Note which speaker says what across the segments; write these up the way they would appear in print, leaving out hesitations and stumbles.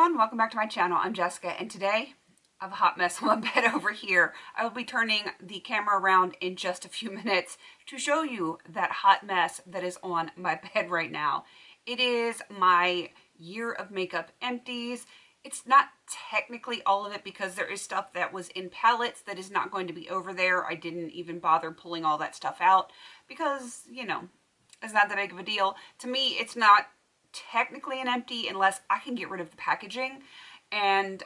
Speaker 1: everyone, welcome back to my channel. I'm Jessica, and today I have a hot mess on my bed over here. I will be turning the camera around in just a few minutes to show you that hot mess that is on my bed right now. It is my year of makeup empties. It's not technically all of it because there is stuff that was in palettes that is not going to be over there. I didn't even bother pulling all that stuff out because, you know, it's not that big of a deal. To me, it's not technically an empty unless I can get rid of the packaging, and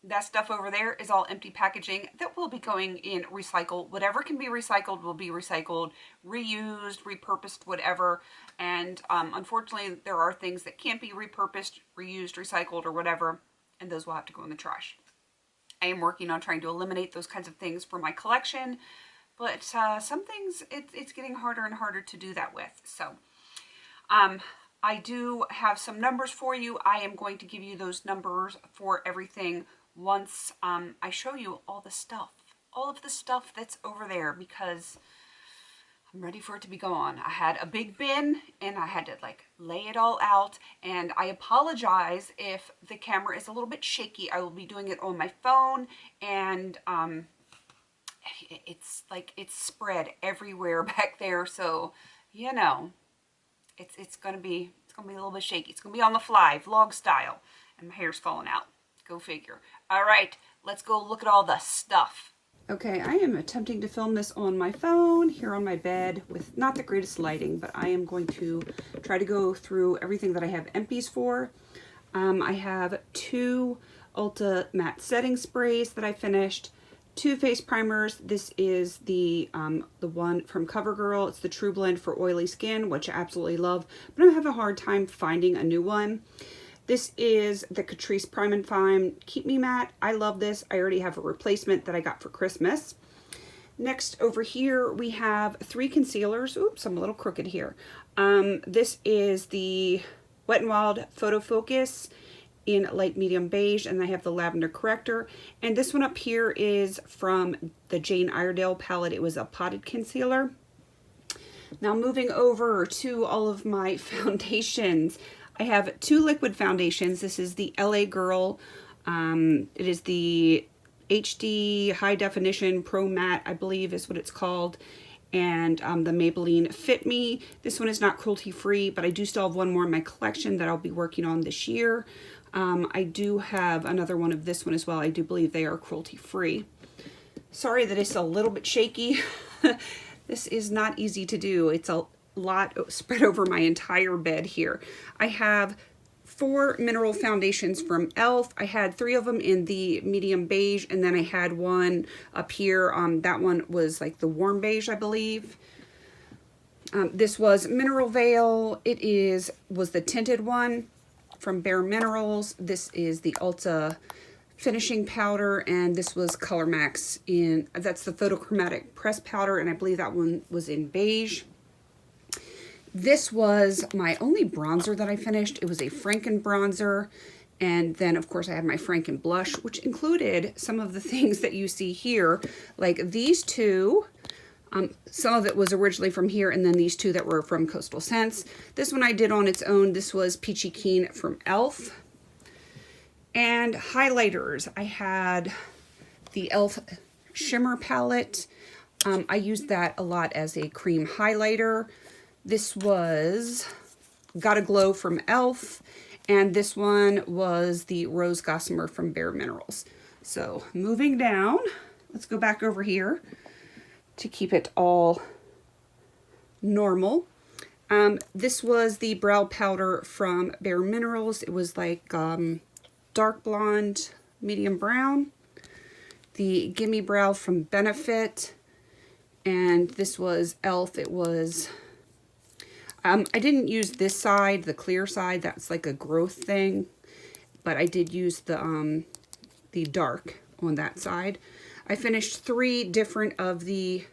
Speaker 1: that stuff over there is all empty packaging that will be going in recycle. Whatever can be recycled will be recycled, reused, repurposed, whatever. And unfortunately there are things that can't be repurposed, reused, recycled, or whatever, and those will have to go in the trash. I am working on trying to eliminate those kinds of things from my collection, but some things it's getting harder and harder to do that with. So I do have some numbers for you. I am going to give you those numbers for everything once I show you all the stuff, all of the stuff that's over there, because I'm ready for it to be gone. I had a big bin and I had to like lay it all out, and I apologize if the camera is a little bit shaky. I will be doing it on my phone, and it's like it's spread everywhere back there, so you know, it's gonna be a little bit shaky. It's gonna be on the fly, vlog style, and my hair's falling out. Go figure. All right, let's go look at all the stuff. Okay, I am attempting to film this on my phone here on my bed with not the greatest lighting, but I am going to try to go through everything that I have empties for. I have 2 Ulta matte setting sprays that I finished, 2 face primers. This is the one from CoverGirl. It's the True Blend for oily skin, which I absolutely love, but I'm having a hard time finding a new one. This is the Catrice Prime and Fine Keep Me Matte. I love this. I already have a replacement that I got for Christmas. Next, over here, we have 3 concealers. Oops, I'm a little crooked here. This is the Wet n Wild Photo Focus in light medium beige, and I have the lavender corrector. And this one up here is from the Jane Iredale palette. It was a potted concealer. Now moving over to all of my foundations. I have 2 liquid foundations. This is the LA Girl. It is the HD High Definition Pro Matte, I believe is what it's called. And the Maybelline Fit Me. This one is not cruelty free, but I do still have one more in my collection that I'll be working on this year. I do have another one of this one as well. I do believe they are cruelty free. Sorry that it's a little bit shaky. This is not easy to do. It's a lot spread over my entire bed here. I have 4 mineral foundations from e.l.f. I had 3 of them in the medium beige, and then I had one up here. That one was like the warm beige, I believe. This was Mineral Veil. It was the tinted one from Bare Minerals. This is the Ulta finishing powder, and this was Color Max that's the photochromatic press powder, and I believe that one was in beige. This was my only bronzer that I finished. It was a Franken bronzer, and then of course I had my Franken blush, which included some of the things that you see here, like these 2. Some of it was originally from here, and then these 2 that were from Coastal Scents. This one I did on its own. This was Peachy Keen from e.l.f. And highlighters, I had the e.l.f. Shimmer Palette. I used that a lot as a cream highlighter. This was Gotta Glow from e.l.f. And this one was the Rose Gossamer from Bare Minerals. So moving down, let's go back over here to keep it all normal. This was the brow powder from Bare Minerals. It was like dark blonde, medium brown. The Gimme Brow from Benefit. And this was e.l.f. It was... I didn't use this side, the clear side. That's like a growth thing. But I did use the dark on that side. I finished 3 different of the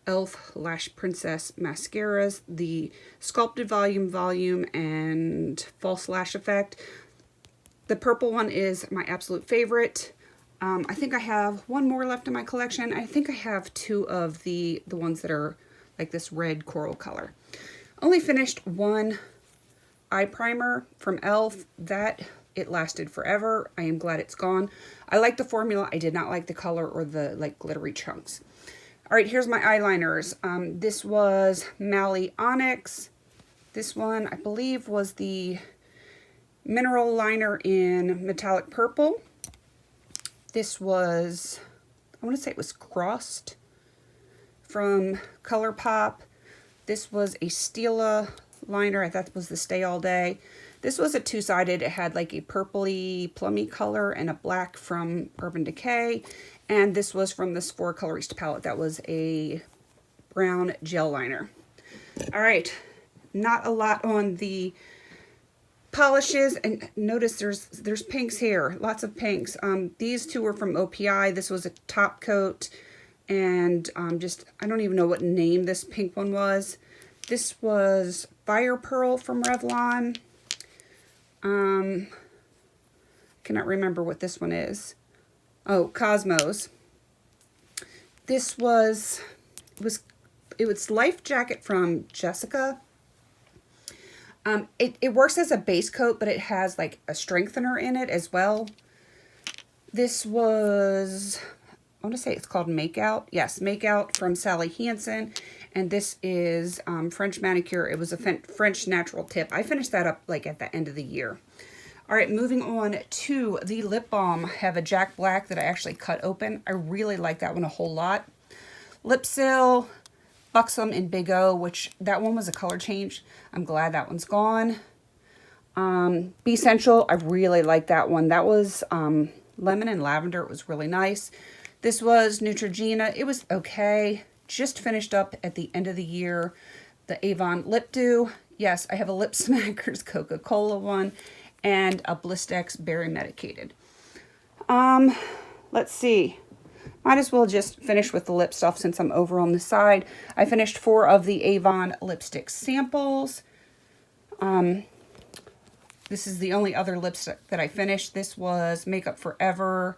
Speaker 1: e.l.f. Lash Princess mascaras. The Sculpted Volume, and False Lash Effect. The purple one is my absolute favorite. I think I have 1 more left in my collection. I think I have 2 of the ones that are like this red coral color. Only finished 1 eye primer from e.l.f. That it lasted forever. I am glad it's gone. I like the formula. I did not like the color or the like glittery chunks. All right, here's my eyeliners. This was Mally Onyx. This one, I believe, was the mineral liner in metallic purple. This was, I want to say it was Crossed from ColourPop. This was a Stila liner. I thought it was the Stay All Day. This was a two-sided. It had like a purpley plummy color and a black from Urban Decay. And this was from the Sephora Colorista palette. That was a brown gel liner. All right, not a lot on the polishes, and notice there's pinks here, lots of pinks. These two were from OPI. This was a top coat, and I don't even know what name this pink one was. This was Fire Pearl from Revlon. Cannot remember what this one is. Oh, Cosmos. This was it was Life Jacket from Jessica. It works as a base coat, but it has like a strengthener in it as well. This was, I want to say it's called Makeout. Yes, Makeout from Sally Hansen. And this is French Manicure. It was a French natural tip. I finished that up like at the end of the year. All right, moving on to the lip balm. I have a Jack Black that I actually cut open. I really like that one a whole lot. Lipsil, Buxom and Big O, which that one was a color change. I'm glad that one's gone. Be Essential, I really like that one. That was lemon and lavender. It was really nice. This was Neutrogena. It was okay. Just finished up at the end of the year. The Avon Lip Dew. Yes, I have a Lip Smackers Coca-Cola one and a Blistex Berry Medicated. Let's see. Might as well just finish with the lip stuff since I'm over on the side. I finished 4 of the Avon lipstick samples. This is the only other lipstick that I finished. This was Makeup Forever.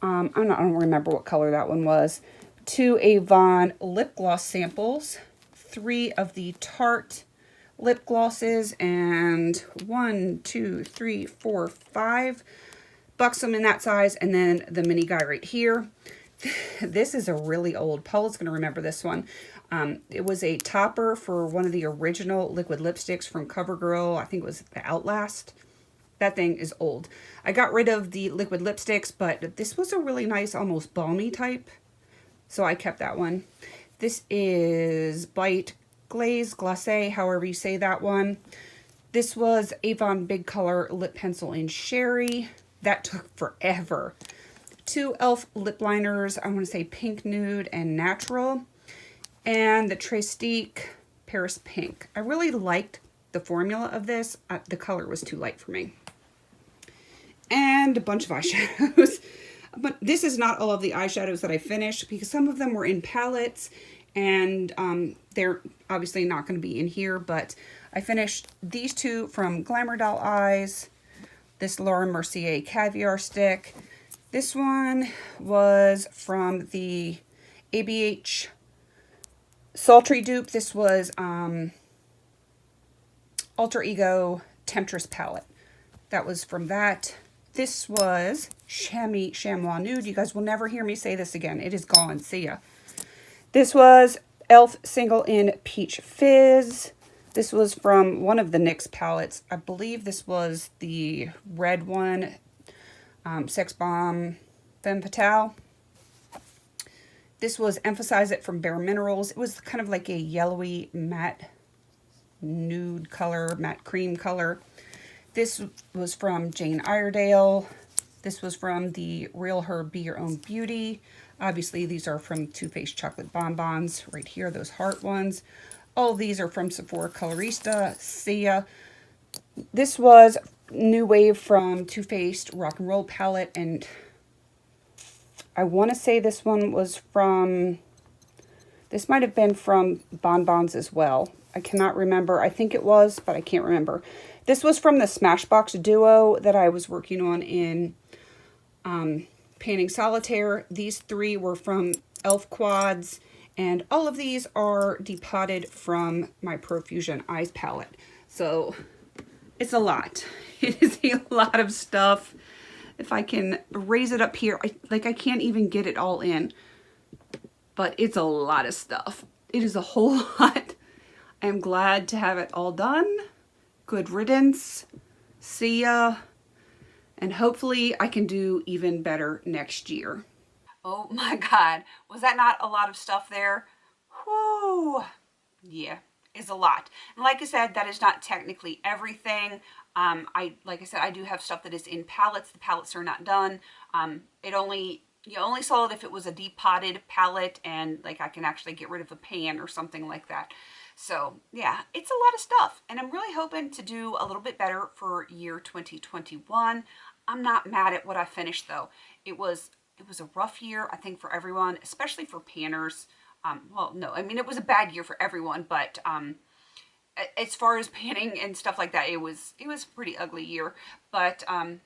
Speaker 1: I don't remember what color that one was. 2 Avon lip gloss samples. 3 of the Tarte lip glosses. And 1, 2, 3, 4, 5 Buxom in that size, and then the mini guy right here. This is a really old, Paula's going to remember this one. It was a topper for one of the original liquid lipsticks from CoverGirl. I think it was the Outlast. That thing is old. I got rid of the liquid lipsticks, but this was a really nice, almost balmy type. So I kept that one. This is Bite Glaze, Glacé, however you say that one. This was Avon Big Color Lip Pencil in Sherry. That took forever. 2 e.l.f. lip liners, I want to say Pink Nude and Natural. And the Trestique Paris Pink. I really liked the formula of this. The color was too light for me. And a bunch of eyeshadows. But this is not all of the eyeshadows that I finished because some of them were in palettes. And they're obviously not going to be in here. But I finished these 2 from Glamour Doll Eyes. This Laura Mercier Caviar Stick. This one was from the ABH Sultry dupe. This was Alter Ego Temptress palette. That was from that. This was Chamois Nude. You guys will never hear me say this again. It is gone. See ya. This was e.l.f. Single in Peach Fizz. This was from one of the NYX palettes. I believe this was the red one, Sex Bomb Femme Fatale. This was Emphasize It from Bare Minerals. It was kind of like a yellowy matte nude color, matte cream color. This was from Jane Iredale. This was from the Real Her Be Your Own Beauty. Obviously, these are from Too Faced Chocolate Bonbons. Right here, those heart ones. All of these are from Sephora Colorista. Sia. This was New Wave from Too Faced Rock and Roll palette, and I want to say this one was from, this might have been from Bonbons as well. I cannot remember. I think it was, but I can't remember. This was from the Smashbox Duo that I was working on in Painting Solitaire. These 3 were from e.l.f. Quads. And all of these are depotted from my Profusion Eyes palette. So It's a lot. It is a lot of stuff. If I can raise it up here, I can't even get it all in, but it's a lot of stuff. It is a whole lot. I am glad to have it all done. Good riddance. See ya. And hopefully I can do even better next year. Oh my God. Was that not a lot of stuff there? Whoo. Yeah, is a lot. And like I said, that is not technically everything. Like I said, I do have stuff that is in pallets. The pallets are not done. You only saw it if it was a depotted pallet, and like I can actually get rid of a pan or something like that. So yeah, it's a lot of stuff, and I'm really hoping to do a little bit better for year 2021. I'm not mad at what I finished though. It was a rough year, I think, for everyone, especially for panners. Well, no, I mean, it was a bad year for everyone, but as far as panning and stuff like that, it was a pretty ugly year. But you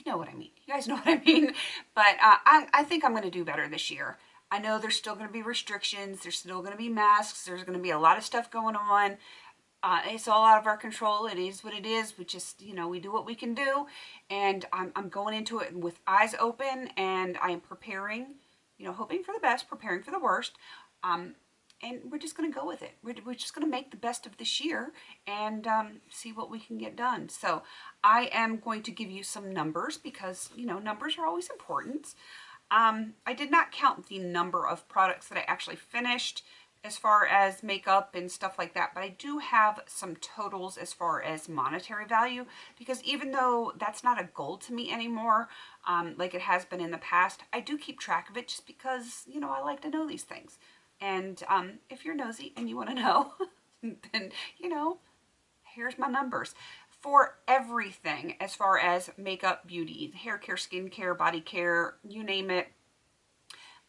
Speaker 1: know what I mean. You guys know what I mean. But I think I'm going to do better this year. I know there's still going to be restrictions. There's still going to be masks. There's going to be a lot of stuff going on. It's all out of our control. It is what it is. We just, we do what we can do. And I'm going into it with eyes open, and I am preparing, hoping for the best, preparing for the worst. And we're just going to go with it. We're just going to make the best of this year and see what we can get done. So I am going to give you some numbers because, numbers are always important. I did not count the number of products that I actually finished as far as makeup and stuff like that, but I do have some totals as far as monetary value, because even though that's not a goal to me anymore, like it has been in the past, I do keep track of it just because, I like to know these things. And if you're nosy and you want to know, then, here's my numbers. For everything as far as makeup, beauty, hair care, skincare, body care, you name it,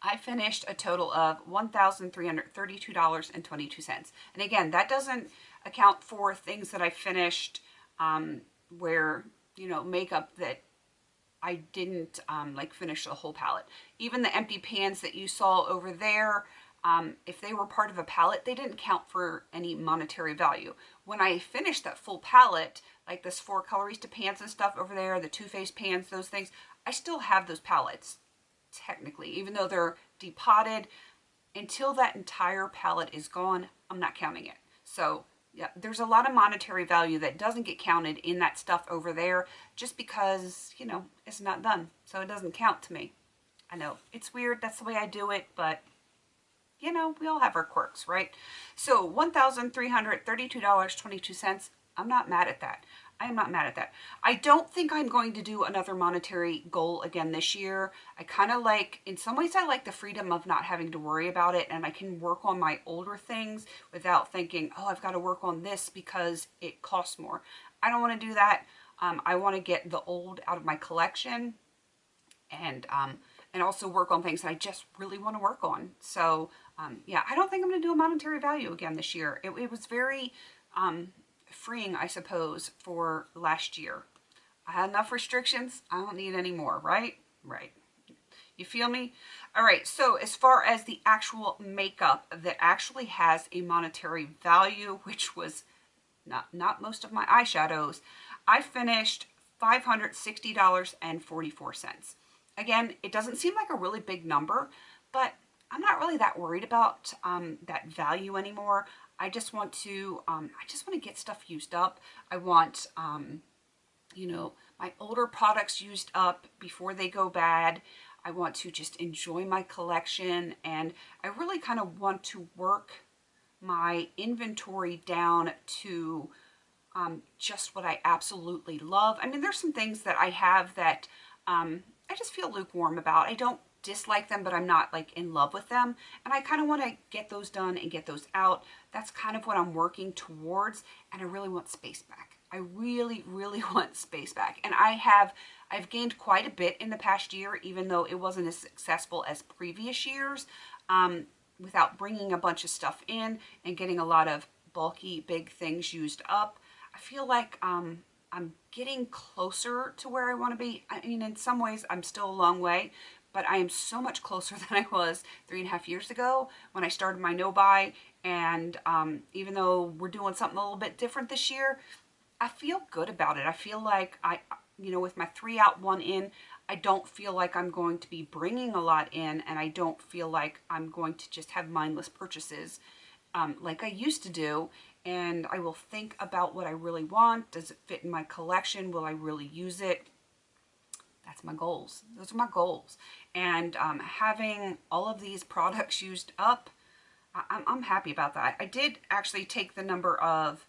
Speaker 1: I finished a total of $1,332.22. And again, that doesn't account for things that I finished where, makeup that I didn't like finish the whole palette. Even the empty pans that you saw over there, if they were part of a palette, they didn't count for any monetary value. When I finished that full palette, like this 4 Colorista pans and stuff over there, the Too Faced pans, those things, I still have those palettes. Technically, even though they're depotted, until that entire palette is gone, I'm not counting it. So yeah, there's a lot of monetary value that doesn't get counted in that stuff over there just because, it's not done. So it doesn't count to me. I know it's weird. That's the way I do it, but we all have our quirks, right? So $1,332.22. I'm not mad at that. I am not mad at that. I don't think I'm going to do another monetary goal again this year. I kind of like, in some ways, I like the freedom of not having to worry about it, and I can work on my older things without thinking, oh, I've got to work on this because it costs more. I don't want to do that. I want to get the old out of my collection and also work on things that I just really want to work on. So, yeah, I don't think I'm going to do a monetary value again this year. It was very freeing, I suppose, for last year. I had enough restrictions. I don't need any more, right? Right. You feel me? All right, so as far as the actual makeup that actually has a monetary value, which was not most of my eyeshadows, I finished $560.44. Again, it doesn't seem like a really big number, but I'm not really that worried about that value anymore. I just want to get stuff used up. I want, my older products used up before they go bad. I want to just enjoy my collection, and I really kind of want to work my inventory down to just what I absolutely love. I mean, there's some things that I have that I just feel lukewarm about. I don't dislike them, but I'm not like in love with them, and I kind of want to get those done and get those out. That's kind of what I'm working towards, and I really want space back. I really want space back, and I've gained quite a bit in the past year, even though it wasn't as successful as previous years, without bringing a bunch of stuff in and getting a lot of bulky big things used up. I feel like I'm getting closer to where I want to be. I mean, in some ways I'm still a long way, but I am so much closer than I was 3.5 years ago when I started my no-buy. And even though we're doing something a little bit different this year, I feel good about it. I feel like with my 3 out, 1 in, I don't feel like I'm going to be bringing a lot in, and I don't feel like I'm going to just have mindless purchases like I used to do. And I will think about what I really want. Does it fit in my collection? Will I really use it? That's my goals. Those are my goals. And having all of these products used up, I'm happy about that. I did actually take the number of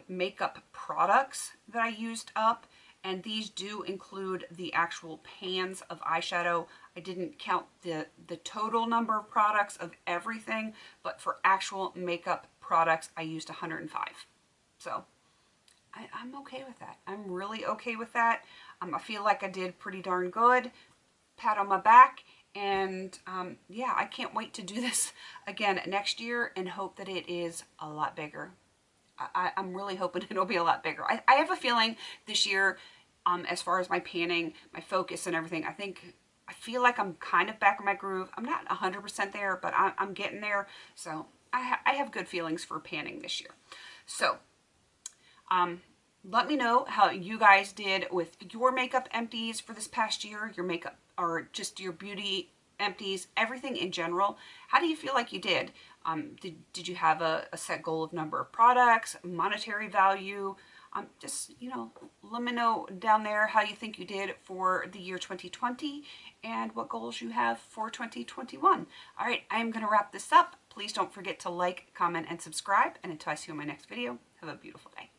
Speaker 1: makeup products that I used up, and these do include the actual pans of eyeshadow. I didn't count the total number of products of everything, but for actual makeup products, I used 105. So I'm okay with that. I'm really okay with that. I feel like I did pretty darn good. Pat on my back. And yeah, I can't wait to do this again next year and hope that it is a lot bigger. I'm really hoping it'll be a lot bigger. I have a feeling this year, as far as my panning, my focus and everything, I feel like I'm kind of back in my groove. I'm not 100% there, but I'm getting there. So I have good feelings for panning this year. So let me know how you guys did with your makeup empties for this past year, your makeup or just your beauty empties, everything in general. How do you feel like you did? Did you have a set goal of number of products, monetary value? Just, let me know down there how you think you did for the year 2020 and what goals you have for 2021. All right, I am going to wrap this up. Please don't forget to like, comment, and subscribe. And until I see you in my next video, have a beautiful day.